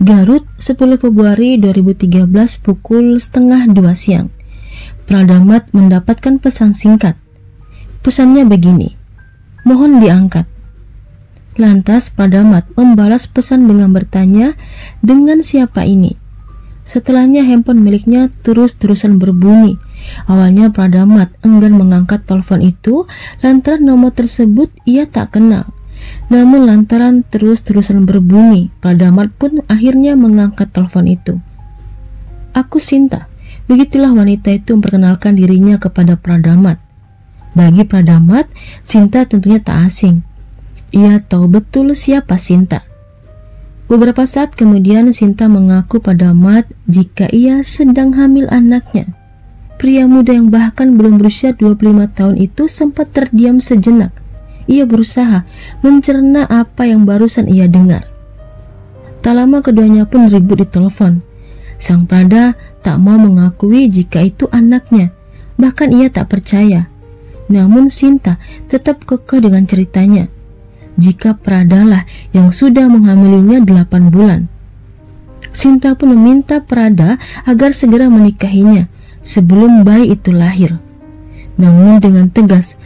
Garut, 10 Februari 2013 pukul 1:30 siang. Pradamat mendapatkan pesan singkat. Pesannya begini, mohon diangkat. Lantas Pradamat membalas pesan dengan bertanya, dengan siapa ini? Setelahnya handphone miliknya terus-terusan berbunyi. Awalnya Pradamat enggan mengangkat telepon itu lantaran nomor tersebut ia tak kenal. Namun lantaran terus-terusan berbunyi, Pradamat pun akhirnya mengangkat telepon itu. Aku Sinta. Begitulah wanita itu memperkenalkan dirinya kepada Pradamat. Bagi Pradamat, Sinta tentunya tak asing. Ia tahu betul siapa Sinta. Beberapa saat kemudian Sinta mengaku pada Mat jika ia sedang hamil anaknya. Pria muda yang bahkan belum berusia 25 tahun itu sempat terdiam sejenak. Ia berusaha mencerna apa yang barusan ia dengar. Tak lama keduanya pun ribut di telepon. Sang Prada tak mau mengakui jika itu anaknya. Bahkan ia tak percaya. Namun Sinta tetap kekeh dengan ceritanya. Jika Pradalah yang sudah menghamilinya 8 bulan. Sinta pun meminta Prada agar segera menikahinya sebelum bayi itu lahir. Namun dengan tegas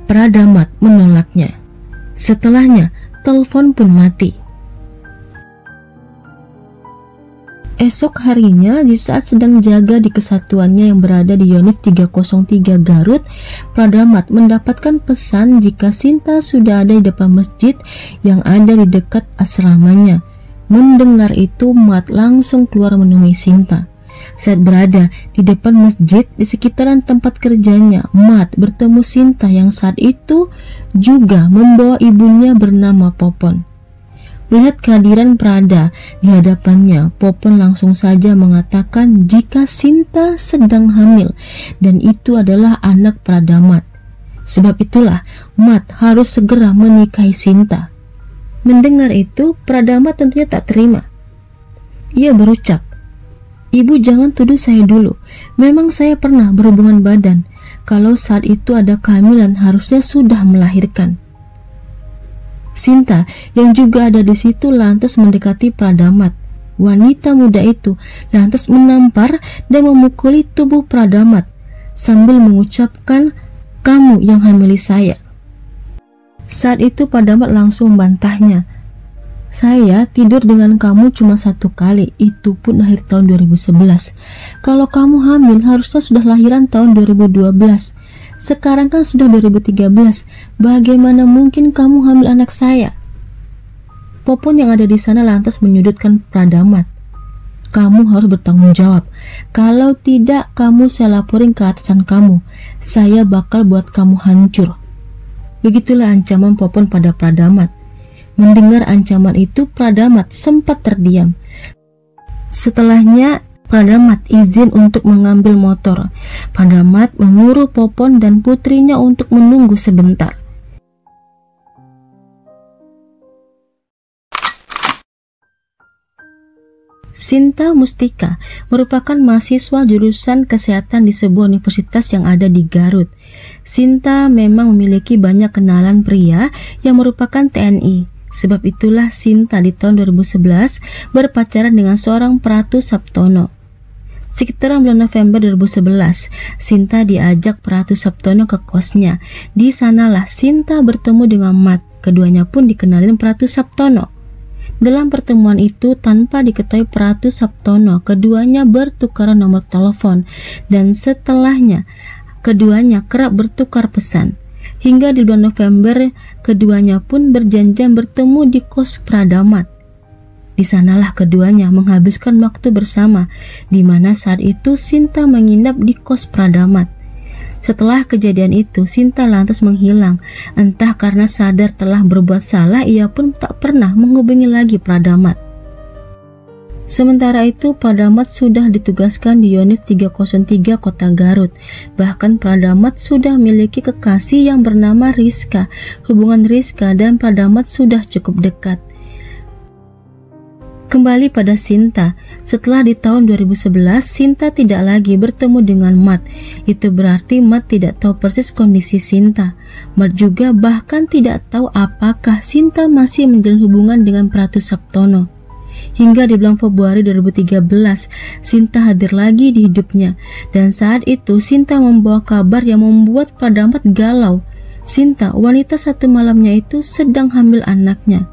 Pradamat menolaknya. Setelahnya telepon pun mati. Esok harinya, di saat sedang jaga di kesatuannya yang berada di Yonif 303 Garut, Pradamat mendapatkan pesan jika Sinta sudah ada di depan masjid yang ada di dekat asramanya. Mendengar itu, Mat langsung keluar menemui Sinta. Saat berada di depan masjid di sekitaran tempat kerjanya, Mat bertemu Sinta yang saat itu juga membawa ibunya bernama Popon. Melihat kehadiran Prada di hadapannya, Popon langsung saja mengatakan jika Sinta sedang hamil dan itu adalah anak Pradamat. Sebab itulah Mat harus segera menikahi Sinta. Mendengar itu, Pradamat tentunya tak terima. Ia berucap, "Ibu jangan tuduh saya dulu. Memang saya pernah berhubungan badan. Kalau saat itu ada kehamilan harusnya sudah melahirkan." Sinta yang juga ada di situ lantas mendekati Pradamat. Wanita muda itu lantas menampar dan memukuli tubuh Pradamat sambil mengucapkan, "Kamu yang hamili saya." Saat itu Pradamat langsung membantahnya, "Saya tidur dengan kamu cuma 1 kali, itu pun akhir tahun 2011. Kalau kamu hamil harusnya sudah lahiran tahun 2012. Sekarang kan sudah 2013. Bagaimana mungkin kamu hamil anak saya?" Popon yang ada di sana lantas menyudutkan Pradamat. "Kamu harus bertanggung jawab. Kalau tidak, kamu saya laporin ke atasan kamu. Saya bakal buat kamu hancur." Begitulah ancaman Popon pada Pradamat. Mendengar ancaman itu, Pradamat sempat terdiam. Setelahnya Pradamat izin untuk mengambil motor. Pradamat menyuruh Popon dan putrinya untuk menunggu sebentar. Sinta Mustika merupakan mahasiswa jurusan kesehatan di sebuah universitas yang ada di Garut. Sinta memang memiliki banyak kenalan pria yang merupakan TNI. Sebab itulah Sinta di tahun 2011 berpacaran dengan seorang Pratu Saptono. Sekitaran bulan November 2011, Sinta diajak Pratu Saptono ke kosnya. Di sanalah Sinta bertemu dengan Mat. Keduanya pun dikenalin Pratu Saptono. Dalam pertemuan itu, tanpa diketahui Pratu Saptono, keduanya bertukaran nomor telepon dan setelahnya keduanya kerap bertukar pesan. Hingga di bulan November, keduanya pun berjanjian bertemu di kos Pradamat. Di sanalah keduanya menghabiskan waktu bersama, di mana saat itu Sinta menginap di kos Pradamat. Setelah kejadian itu, Sinta lantas menghilang. Entah karena sadar telah berbuat salah, ia pun tak pernah menghubungi lagi Pradamat. Sementara itu, Pradamat sudah ditugaskan di Yonif 303 Kota Garut. Bahkan Pradamat sudah memiliki kekasih yang bernama Rizka. Hubungan Rizka dan Pradamat sudah cukup dekat. Kembali pada Sinta, setelah di tahun 2011, Sinta tidak lagi bertemu dengan Mat. Itu berarti Mat tidak tahu persis kondisi Sinta. Mat juga bahkan tidak tahu apakah Sinta masih menjalin hubungan dengan Pratu Saptono. Hingga di bulan Februari 2013, Sinta hadir lagi di hidupnya. Dan saat itu Sinta membawa kabar yang membuat Pradamat galau. Sinta, wanita satu malamnya itu, sedang hamil anaknya.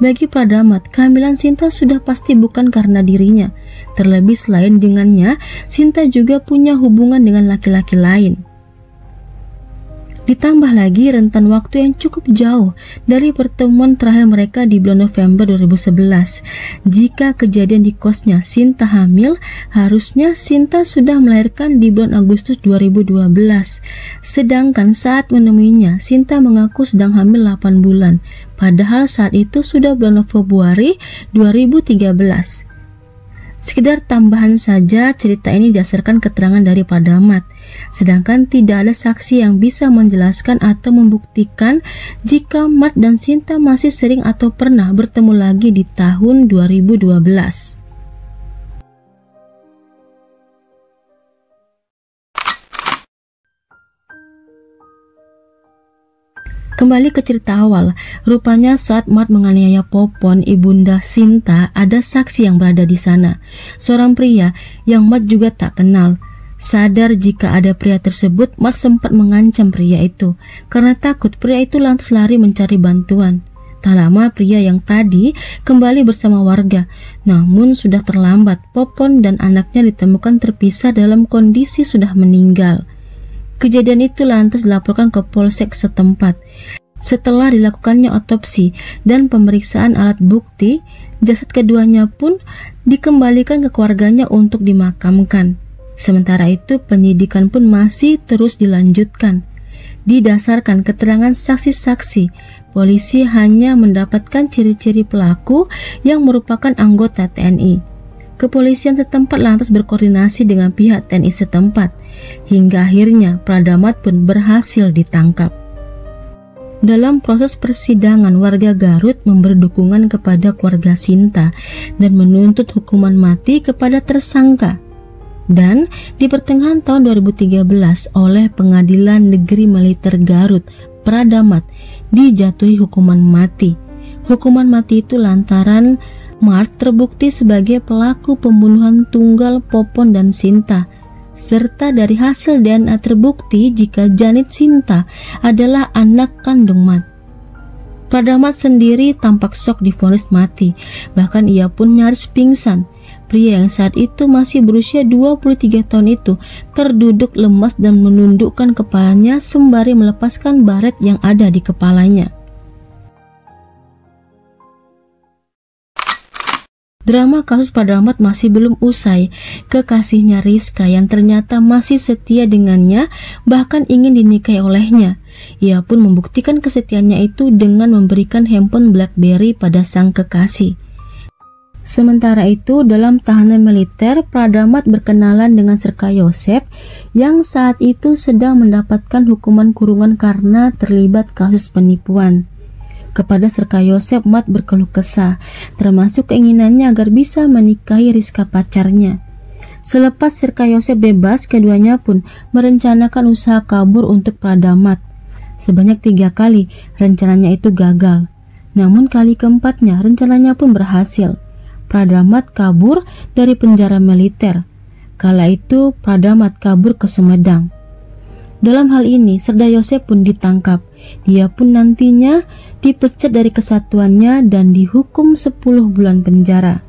Bagi Pradamat, kehamilan Sinta sudah pasti bukan karena dirinya. Terlebih selain dengannya, Sinta juga punya hubungan dengan laki-laki lain. Ditambah lagi rentan waktu yang cukup jauh dari pertemuan terakhir mereka di bulan November 2011. Jika kejadian di kosnya Sinta hamil, harusnya Sinta sudah melahirkan di bulan Agustus 2012. Sedangkan saat menemuinya, Sinta mengaku sedang hamil 8 bulan. Padahal saat itu sudah bulan Februari 2013. Sekedar tambahan saja, cerita ini didasarkan keterangan dari Pradamat. Sedangkan tidak ada saksi yang bisa menjelaskan atau membuktikan jika Mat dan Sinta masih sering atau pernah bertemu lagi di tahun 2012. Kembali ke cerita awal, rupanya saat Mat menganiaya Popon, ibunda Sinta, ada saksi yang berada di sana. Seorang pria yang Mat juga tak kenal. Sadar jika ada pria tersebut, Mat sempat mengancam pria itu. Karena takut, pria itu lantas lari mencari bantuan. Tak lama pria yang tadi kembali bersama warga. Namun sudah terlambat, Popon dan anaknya ditemukan terpisah dalam kondisi sudah meninggal. Kejadian itu lantas dilaporkan ke Polsek setempat. Setelah dilakukannya otopsi dan pemeriksaan alat bukti, jasad keduanya pun dikembalikan ke keluarganya untuk dimakamkan. Sementara itu penyidikan pun masih terus dilanjutkan. Didasarkan keterangan saksi-saksi, polisi hanya mendapatkan ciri-ciri pelaku yang merupakan anggota TNI. Kepolisian setempat lantas berkoordinasi dengan pihak TNI setempat, hingga akhirnya Pradamat pun berhasil ditangkap. Dalam proses persidangan, warga Garut memberi dukungan kepada keluarga Sinta dan menuntut hukuman mati kepada tersangka. Dan di pertengahan tahun 2013 oleh Pengadilan Negeri Militer Garut, Pradamat dijatuhi hukuman mati. Hukuman mati itu lantaran Mart terbukti sebagai pelaku pembunuhan tunggal Popon dan Sinta, serta dari hasil DNA terbukti jika Janit Sinta adalah anak kandung Mat. Pradamat sendiri tampak shock divonis mati, bahkan ia pun nyaris pingsan. Pria yang saat itu masih berusia 23 tahun itu terduduk lemas dan menundukkan kepalanya sembari melepaskan baret yang ada di kepalanya. Drama kasus Pradamat masih belum usai. Kekasihnya Rizka yang ternyata masih setia dengannya, bahkan ingin dinikahi olehnya. Ia pun membuktikan kesetiaannya itu dengan memberikan handphone BlackBerry pada sang kekasih. Sementara itu, dalam tahanan militer, Pradamat berkenalan dengan Serka Yosep yang saat itu sedang mendapatkan hukuman kurungan karena terlibat kasus penipuan. Kepada Serka Yosep, Mat berkeluh kesah, termasuk keinginannya agar bisa menikahi Rizka pacarnya. Selepas Serka Yosep bebas, keduanya pun merencanakan usaha kabur untuk Pradamat. Sebanyak 3 kali rencananya itu gagal. Namun kali keempatnya rencananya pun berhasil. Pradamat kabur dari penjara militer. Kala itu Pradamat kabur ke Sumedang. Dalam hal ini, Serda Yosep pun ditangkap. Dia pun nantinya dipecat dari kesatuannya dan dihukum 10 bulan penjara.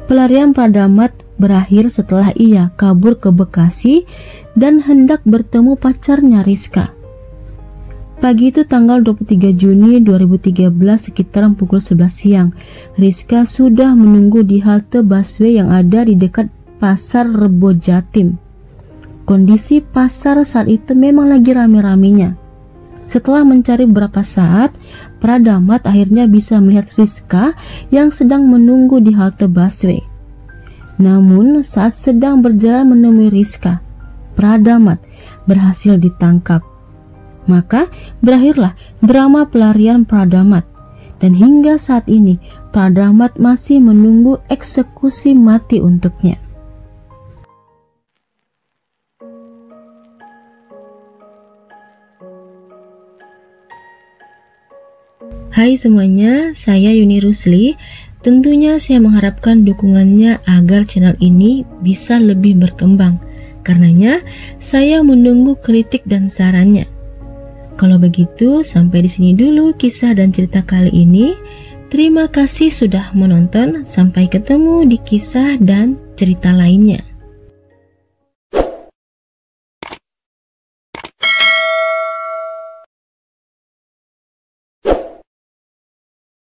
Pelarian Pradamat berakhir setelah ia kabur ke Bekasi dan hendak bertemu pacarnya Rizka. Pagi itu tanggal 23 Juni 2013 sekitaran pukul 11 siang, Rizka sudah menunggu di halte busway yang ada di dekat Pasar Rebo Jatim. Kondisi pasar saat itu memang lagi rame-ramenya. Setelah mencari beberapa saat, Pradamat akhirnya bisa melihat Rizka yang sedang menunggu di halte busway. Namun saat sedang berjalan menemui Rizka, Pradamat berhasil ditangkap. Maka berakhirlah drama pelarian Pradamat. Dan hingga saat ini, Pradamat masih menunggu eksekusi mati untuknya. Hai semuanya, saya Yuni Rusli. Tentunya saya mengharapkan dukungannya agar channel ini bisa lebih berkembang. Karenanya, saya menunggu kritik dan sarannya. Kalau begitu, sampai di sini dulu kisah dan cerita kali ini. Terima kasih sudah menonton. Sampai ketemu di kisah dan cerita lainnya.